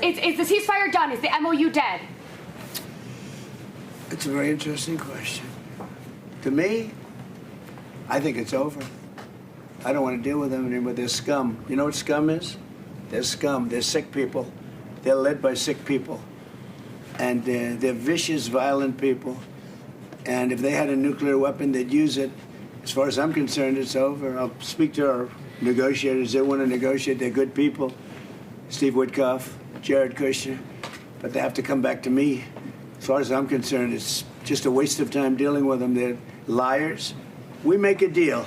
Is the ceasefire done? Is the MOU dead? It's a very interesting question. To me, I think it's over. I don't want to deal with them anymore. They're scum. You know what scum is? They're scum. They're sick people. They're led by sick people. And they're vicious, violent people. And if they had a nuclear weapon, they'd use it. As far as I'm concerned, it's over. I'll speak to our negotiators. They want to negotiate. They're good people. Steve Witkoff, Jared Kushner. But they have to come back to me. As far as I'm concerned, it's just a waste of time dealing with them. They're liars. We make a deal.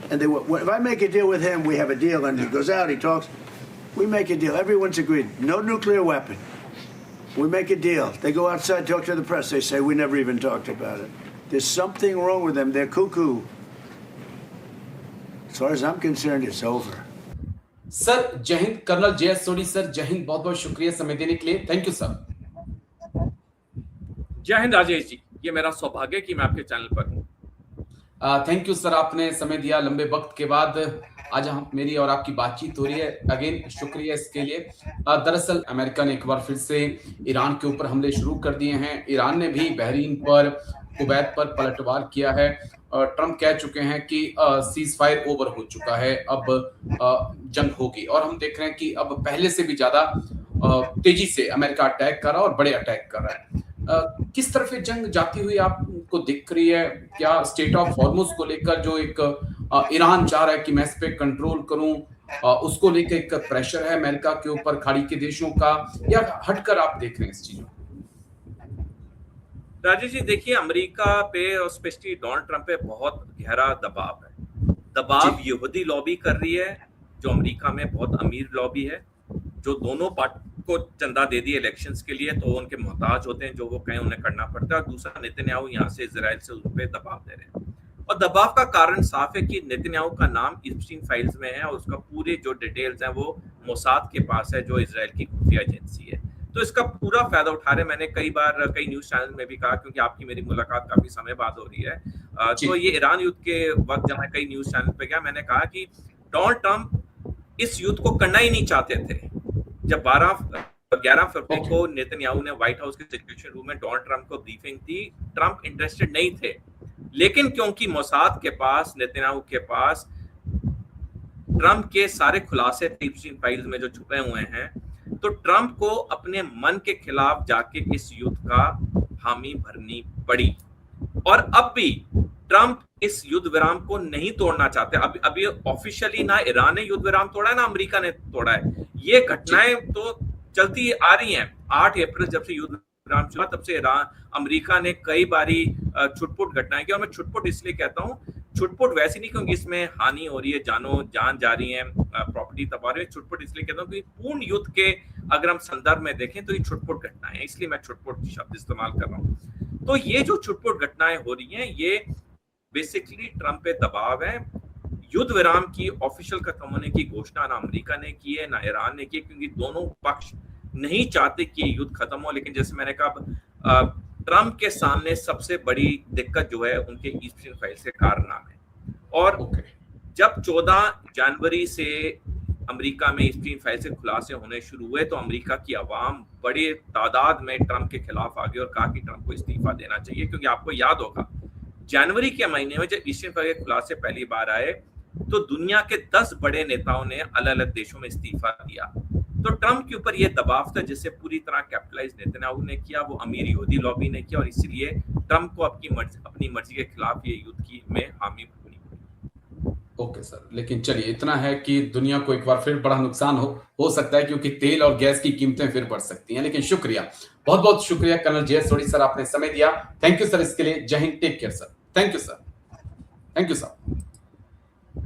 And if I make a deal with him, we have a deal. And he goes out, he talks. We make a deal. Everyone's agreed. No nuclear weapon. We make a deal. They go outside, talk to the press. They say, we never even talked about it. There's something wrong with them. They're cuckoo. As far as I'm concerned, it's over. Sir जय हिंद colonel J S. Soni sir, जय हिंद, बहुत बहुत शुक्रिया समय देने के लिए। Thank you sir. जय हिंद राजेश जी, ये मेरा सौभाग्य है कि मैं आपके चैनल पर हूँ। थैंक यू सर, आपने समय दिया लंबे वक्त के बाद। आज हम मेरी और आपकी बातचीत हो रही है। अगेन शुक्रिया इसके लिए। दरअसल अमेरिका ने एक बार फिर से ईरान के ऊपर हमले शुरू कर दिए हैं। ईरान ने भी बहरीन पर, कुवैत पर पलटवार किया है। ट्रंप कह चुके हैं कि सीज फायर ओवर हो चुका है, अब जंग होगी। और हम देख रहे हैं कि अब पहले से भी ज्यादा तेजी से अमेरिका अटैक कर रहा है और बड़े अटैक कर रहा है। किस तरफ ये जंग जाती हुई आपको दिख रही है? क्या स्टेट ऑफ हॉर्मुज को लेकर जो एक ईरान चाह रहा है कि मैं इस पे कंट्रोल करूं, उसको लेकर एक प्रेशर है अमेरिका के ऊपर, खाड़ी के देशों का, या हटकर आप देख रहे हैं इस चीजों? राजेश जी देखिए, अमेरिका पे और स्पेशली डोनाल्ड ट्रंप पे बहुत गहरा दबाव है। दबाव यहूदी लॉबी कर रही है, जो अमेरिका में बहुत अमीर लॉबी है, जो दोनों पार्टी को चंदा दे दिए इलेक्शंस के लिए, तो उनके मोहताज होते हैं, जो वो कहें उन्हें करना पड़ता है। और दूसरा, नेतन्याहू यहाँ से इजराइल से उन पे दबाव दे रहे हैं। और दबाव का कारण साफ है कि नेतन्याहू का नाम इप्स्टीन फाइल्स में है और उसका पूरे जो डिटेल्स हैं वो मोसाद के पास है, जो इजराइल की खुफिया एजेंसी है। तो इसका पूरा फायदा उठा रहे। मैंने कई बार कई न्यूज चैनल में भी कहा, क्योंकि आपकी मेरी मुलाकात काफी समय बाद हो रही है, तो ये ईरान युद्ध के वक्त जब मैं कई न्यूज चैनल पे गया, मैंने कहा कि डोनाल्ड ट्रंप इस युद्ध को करना ही नहीं चाहते थे। जब 11 फरवरी को नेतन्याहू ने व्हाइट हाउस के सिचुएशन रूम में डोनाल्ड ट्रंप को ब्रीफिंग दी, ट्रंप इंटरेस्टेड नहीं थे। लेकिन क्योंकि मोसाद के पास, नेतन्याहू के पास ट्रंप के सारे खुलासे इप्स्टीन फाइल्स में जो छुपे हुए हैं, तो ट्रंप को अपने मन के खिलाफ जाके इस युद्ध का हामी भरनी पड़ी। और अब भी ट्रंप इस युद्ध विराम को नहीं तोड़ना चाहते। अभी ऑफिशियली ना ईरान ने युद्ध विराम तोड़ा है, ना अमेरिका ने तोड़ा है। ये घटनाएं तो चलती आ रही हैं। 8 अप्रैल जब से युद्ध विराम चला, तब से अमेरिका ने कई बारी छुटपुट घटनाएं की। और मैं छुटपुट इसलिए कहता हूँ, छुटपुट वैसे नहीं क्योंकि इसमें हानि हो रही है, जान जा रही है, प्रॉपर्टी तबाह रही है। छुटपुट इसलिए कहता हूँ कि पूर्ण युद्ध के अगर हम संदर्भ में देखें तो ये छुटपुट घटनाएं हैं, इसलिए मैं छुटपुट शब्द इस्तेमाल कर रहा हूँ। तो ये जो छुटपुट घटनाएं हो रही हैं, ये बेसिकली ट्रंप पे दबाव है। युद्ध विराम की ऑफिशियल खत्म होने की घोषणा ना अमेरिका ने की है, ना ईरान ने की है, क्योंकि दोनों पक्ष नहीं चाहते कि युद्ध खत्म हो। लेकिन जैसे मैंने कहा, ट्रंप के सामने सबसे बड़ी दिक्कत जो है उनके इप्स्टीन फाइल्स के कारनामे। और जब 14 जनवरी से अमेरिका में इप्स्टीन फाइल्स के खुलासे होने शुरू हुए, तो अमेरिका की आवाम बड़ी तादाद में ट्रंप के खिलाफ आ गई और कहा कि ट्रंप को इस्तीफा देना चाहिए। क्योंकि आपको याद होगा, जनवरी के महीने में जब इप्स्टीन फाइल्स के खुलासे पहली बार आए, तो दुनिया के 10 बड़े नेताओं ने अलग अलग देशों में इस्तीफा दिया। तो ट्रंप के ऊपर यह दबाव था, जिससे पूरी तरह कैपिटलाइज नेतन्याहू ने किया, वो अमीर यहूदी लॉबी ने किया, और इसलिए ट्रंप को अपनी मर्जी के खिलाफ ये युद्ध की में हामी भरनी पड़ी। ओके सर, लेकिन चलिए इतना है कि दुनिया को एक बार फिर बड़ा नुकसान हो सकता है, क्योंकि तेल और गैस की कीमतें फिर बढ़ सकती हैं। लेकिन शुक्रिया, बहुत बहुत शुक्रिया कर्नल जे.एस. सोनी सर, आपने समय दिया। थैंक यू सर इसके लिए। जय हिंद, take care sir. Thank you sir. Thank you sir.